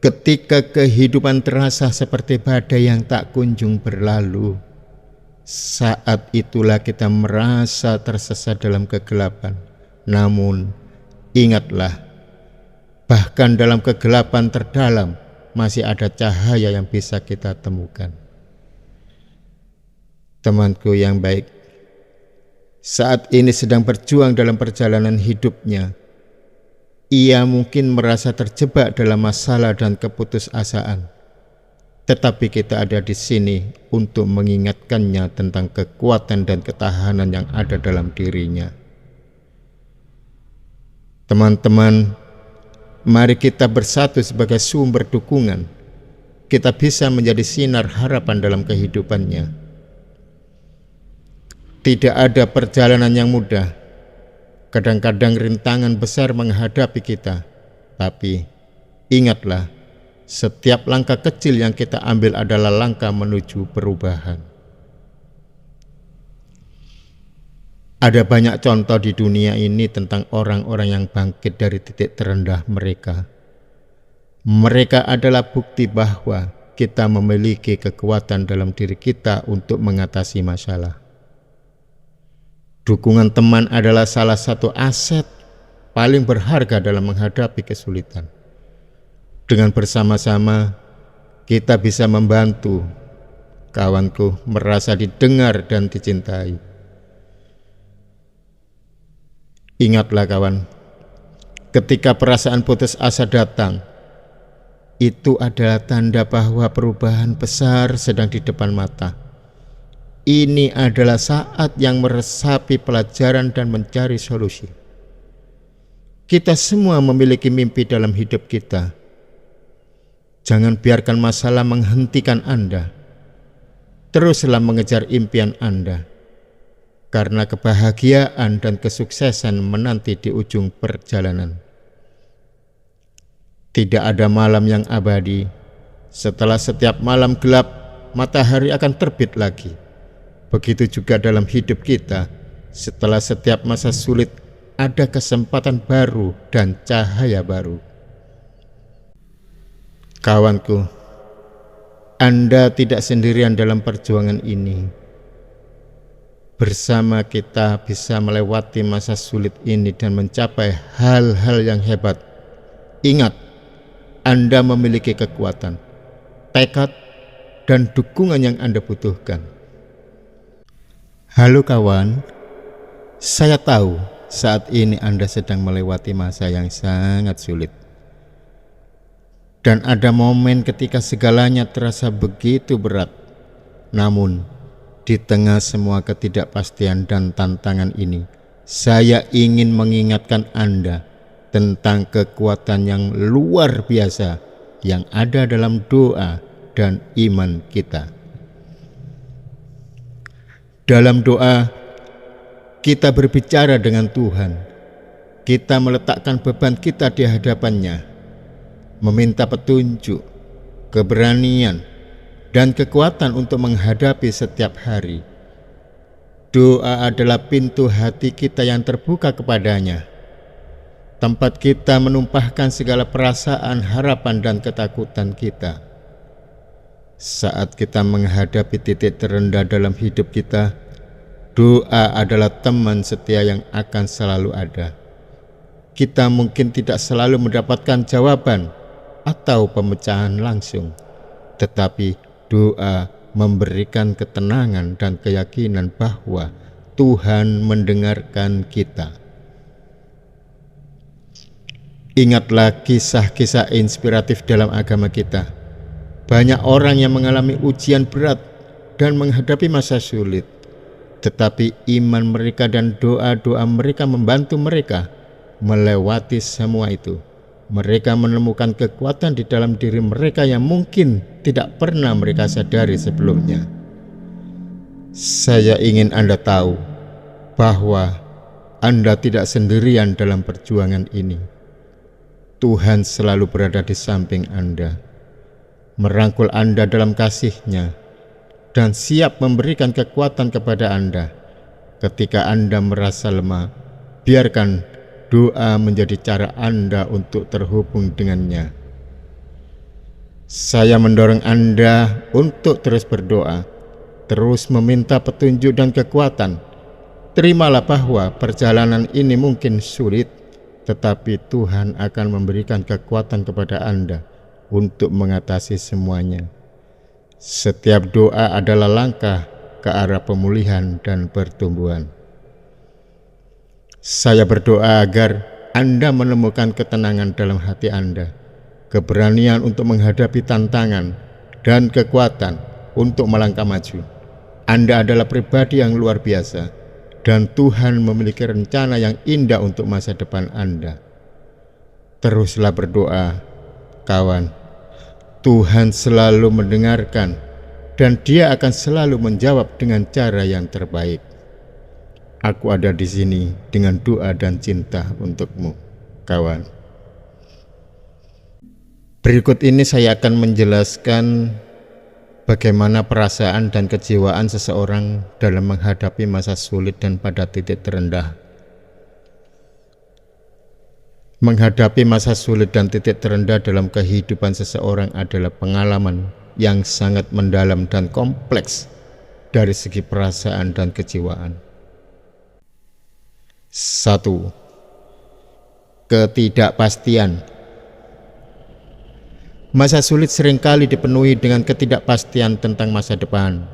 Ketika kehidupan terasa seperti badai yang tak kunjung berlalu, saat itulah kita merasa tersesat dalam kegelapan. Namun, ingatlah, bahkan dalam kegelapan terdalam masih ada cahaya yang bisa kita temukan. Temanku yang baik, saat ini sedang berjuang dalam perjalanan hidupnya. Ia mungkin merasa terjebak dalam masalah dan keputusasaan, tetapi kita ada di sini untuk mengingatkannya tentang kekuatan dan ketahanan yang ada dalam dirinya. Teman-teman, mari kita bersatu sebagai sumber dukungan. Kita bisa menjadi sinar harapan dalam kehidupannya. Tidak ada perjalanan yang mudah. Kadang-kadang rintangan besar menghadapi kita, tapi ingatlah, setiap langkah kecil yang kita ambil adalah langkah menuju perubahan. Ada banyak contoh di dunia ini tentang orang-orang yang bangkit dari titik terendah mereka. Mereka adalah bukti bahwa kita memiliki kekuatan dalam diri kita untuk mengatasi masalah. Dukungan teman adalah salah satu aset paling berharga dalam menghadapi kesulitan. Dengan bersama-sama, kita bisa membantu kawanku merasa didengar dan dicintai. Ingatlah kawan, ketika perasaan putus asa datang, itu adalah tanda bahwa perubahan besar sedang di depan mata. Ini adalah saat yang meresapi pelajaran dan mencari solusi. Kita semua memiliki mimpi dalam hidup kita. Jangan biarkan masalah menghentikan Anda. Teruslah mengejar impian Anda, karena kebahagiaan dan kesuksesan menanti di ujung perjalanan. Tidak ada malam yang abadi. Setelah setiap malam gelap, matahari akan terbit lagi. Begitu juga dalam hidup kita, setelah setiap masa sulit ada kesempatan baru dan cahaya baru. Kawanku, Anda tidak sendirian dalam perjuangan ini. Bersama kita bisa melewati masa sulit ini dan mencapai hal-hal yang hebat. Ingat, Anda memiliki kekuatan, tekad, dan dukungan yang Anda butuhkan. Halo kawan, saya tahu saat ini Anda sedang melewati masa yang sangat sulit. Dan ada momen ketika segalanya terasa begitu berat. Namun, di tengah semua ketidakpastian dan tantangan ini, saya ingin mengingatkan Anda tentang kekuatan yang luar biasa yang ada dalam doa dan iman kita. Dalam doa, kita berbicara dengan Tuhan. Kita meletakkan beban kita di hadapannya, meminta petunjuk, keberanian, dan kekuatan untuk menghadapi setiap hari. Doa adalah pintu hati kita yang terbuka kepadanya, tempat kita menumpahkan segala perasaan, harapan, dan ketakutan kita. Saat kita menghadapi titik terendah dalam hidup kita, doa adalah teman setia yang akan selalu ada. Kita mungkin tidak selalu mendapatkan jawaban atau pemecahan langsung, tetapi doa memberikan ketenangan dan keyakinan bahwa Tuhan mendengarkan kita. Ingatlah kisah-kisah inspiratif dalam agama kita. Banyak orang yang mengalami ujian berat dan menghadapi masa sulit, tetapi iman mereka dan doa-doa mereka membantu mereka melewati semua itu. Mereka menemukan kekuatan di dalam diri mereka yang mungkin tidak pernah mereka sadari sebelumnya. Saya ingin Anda tahu bahwa Anda tidak sendirian dalam perjuangan ini. Tuhan selalu berada di samping Anda, merangkul Anda dalam kasih-Nya, dan siap memberikan kekuatan kepada Anda. Ketika Anda merasa lemah, biarkan doa menjadi cara Anda untuk terhubung dengannya. Saya mendorong Anda untuk terus berdoa, terus meminta petunjuk dan kekuatan. Terimalah bahwa perjalanan ini mungkin sulit, tetapi Tuhan akan memberikan kekuatan kepada Anda untuk mengatasi semuanya. Setiap doa adalah langkah ke arah pemulihan dan pertumbuhan. Saya berdoa agar Anda menemukan ketenangan dalam hati Anda, keberanian untuk menghadapi tantangan, dan kekuatan untuk melangkah maju. Anda adalah pribadi yang luar biasa, dan Tuhan memiliki rencana yang indah untuk masa depan Anda. Teruslah berdoa, kawan. Tuhan selalu mendengarkan, dan Dia akan selalu menjawab dengan cara yang terbaik. Aku ada di sini dengan doa dan cinta untukmu, kawan. Berikut ini saya akan menjelaskan bagaimana perasaan dan kejiwaan seseorang dalam menghadapi masa sulit dan pada titik terendah. Menghadapi masa sulit dan titik terendah dalam kehidupan seseorang adalah pengalaman yang sangat mendalam dan kompleks dari segi perasaan dan kejiwaan. 1. Ketidakpastian. Masa sulit seringkali dipenuhi dengan ketidakpastian tentang masa depan.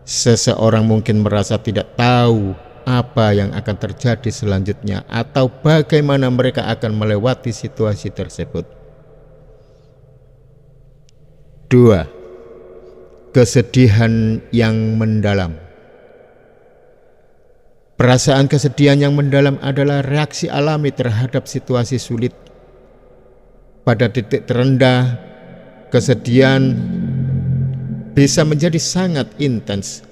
Seseorang mungkin merasa tidak tahu apa yang akan terjadi selanjutnya atau bagaimana mereka akan melewati situasi tersebut. 2. Kesedihan yang mendalam. Perasaan kesedihan yang mendalam adalah reaksi alami terhadap situasi sulit. Pada titik terendah, kesedihan bisa menjadi sangat intens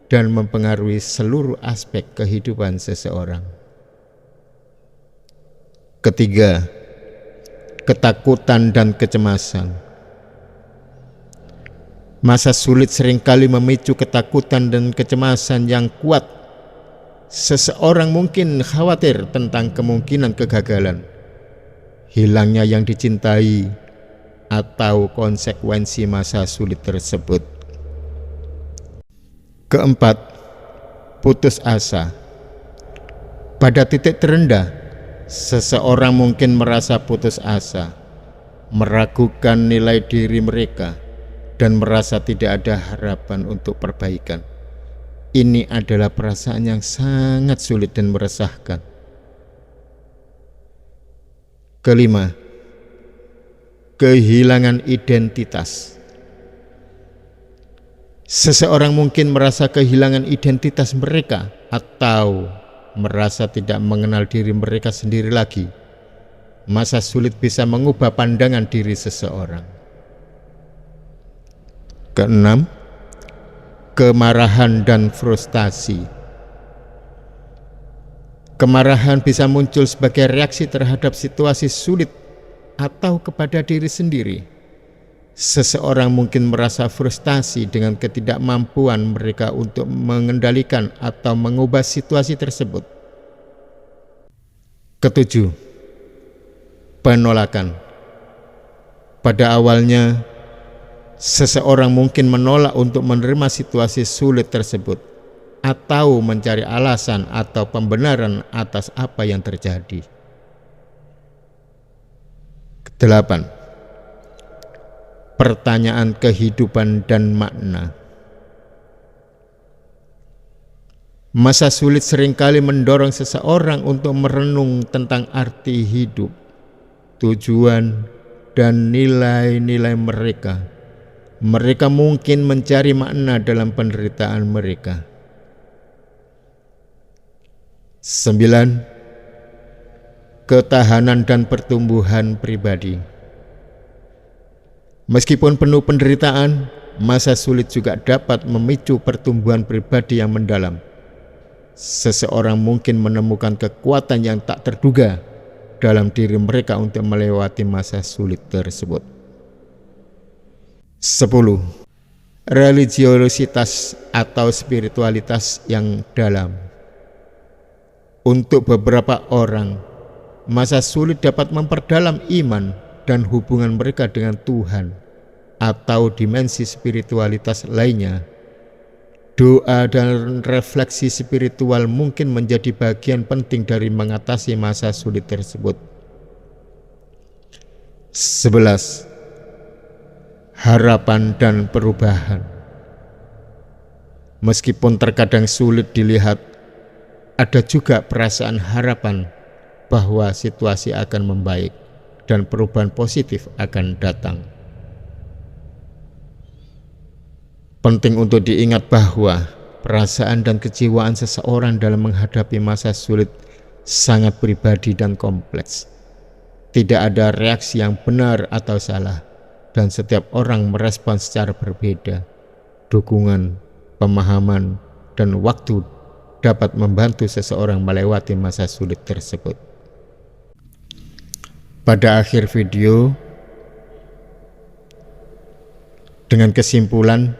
dan mempengaruhi seluruh aspek kehidupan seseorang. 3. Ketakutan dan kecemasan. Masa sulit seringkali memicu ketakutan dan kecemasan yang kuat. Seseorang mungkin khawatir tentang kemungkinan kegagalan, hilangnya yang dicintai, atau konsekuensi masa sulit tersebut. 4. Putus asa. Pada titik terendah, seseorang mungkin merasa putus asa, meragukan nilai diri mereka, dan merasa tidak ada harapan untuk perbaikan. Ini adalah perasaan yang sangat sulit dan meresahkan. 5. Kehilangan identitas. Seseorang mungkin merasa kehilangan identitas mereka atau merasa tidak mengenal diri mereka sendiri lagi. Masa sulit bisa mengubah pandangan diri seseorang. 6. Kemarahan dan frustasi. Kemarahan bisa muncul sebagai reaksi terhadap situasi sulit atau kepada diri sendiri. Seseorang mungkin merasa frustasi dengan ketidakmampuan mereka untuk mengendalikan atau mengubah situasi tersebut. 7. Penolakan. Pada awalnya, seseorang mungkin menolak untuk menerima situasi sulit tersebut atau mencari alasan atau pembenaran atas apa yang terjadi. 8. Pertanyaan kehidupan dan makna. Masa sulit seringkali mendorong seseorang untuk merenung tentang arti hidup, tujuan, dan nilai-nilai mereka. Mereka mungkin mencari makna dalam penderitaan mereka. 9. Ketahanan dan pertumbuhan pribadi. Meskipun penuh penderitaan, masa sulit juga dapat memicu pertumbuhan pribadi yang mendalam. Seseorang mungkin menemukan kekuatan yang tak terduga dalam diri mereka untuk melewati masa sulit tersebut. 10. Religiositas atau spiritualitas yang dalam. Untuk beberapa orang, masa sulit dapat memperdalam iman dan hubungan mereka dengan Tuhan atau dimensi spiritualitas lainnya, doa dan refleksi spiritual mungkin menjadi bagian penting dari mengatasi masa sulit tersebut. 11. Harapan dan perubahan. Meskipun terkadang sulit dilihat, ada juga perasaan harapan bahwa situasi akan membaik dan perubahan positif akan datang. Penting untuk diingat bahwa perasaan dan kejiwaan seseorang dalam menghadapi masa sulit sangat pribadi dan kompleks. Tidak ada reaksi yang benar atau salah, dan setiap orang merespon secara berbeda. Dukungan, pemahaman, dan waktu dapat membantu seseorang melewati masa sulit tersebut. Pada akhir video, dengan kesimpulan,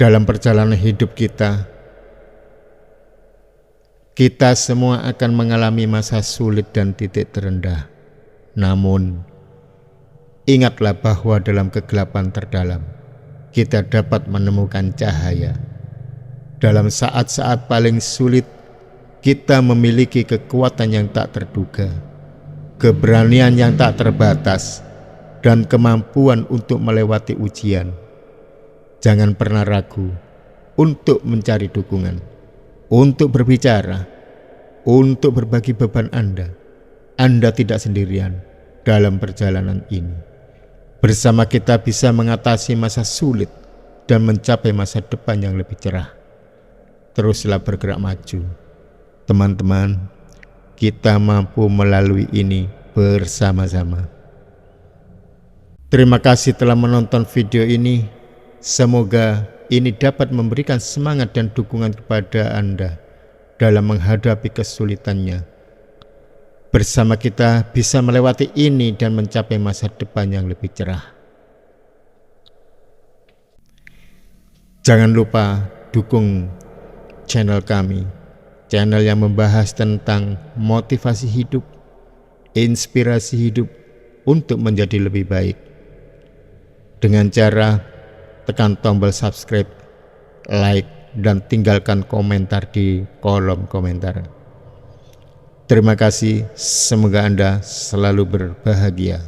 dalam perjalanan hidup kita semua akan mengalami masa sulit dan titik terendah. Namun, ingatlah bahwa dalam kegelapan terdalam, kita dapat menemukan cahaya. Dalam saat-saat paling sulit, kita memiliki kekuatan yang tak terduga, keberanian yang tak terbatas, dan kemampuan untuk melewati ujian. Jangan pernah ragu untuk mencari dukungan, untuk berbicara, untuk berbagi beban Anda. Anda tidak sendirian dalam perjalanan ini. Bersama kita bisa mengatasi masa sulit dan mencapai masa depan yang lebih cerah. Teruslah bergerak maju. Teman-teman, kita mampu melalui ini bersama-sama. Terima kasih telah menonton video ini. Semoga ini dapat memberikan semangat dan dukungan kepada Anda dalam menghadapi kesulitannya. Bersama kita bisa melewati ini dan mencapai masa depan yang lebih cerah. Jangan lupa dukung channel kami, channel yang membahas tentang motivasi hidup, inspirasi hidup untuk menjadi lebih baik. Dengan cara tekan tombol subscribe, like, dan tinggalkan komentar di kolom komentar. Terima kasih, semoga Anda selalu berbahagia.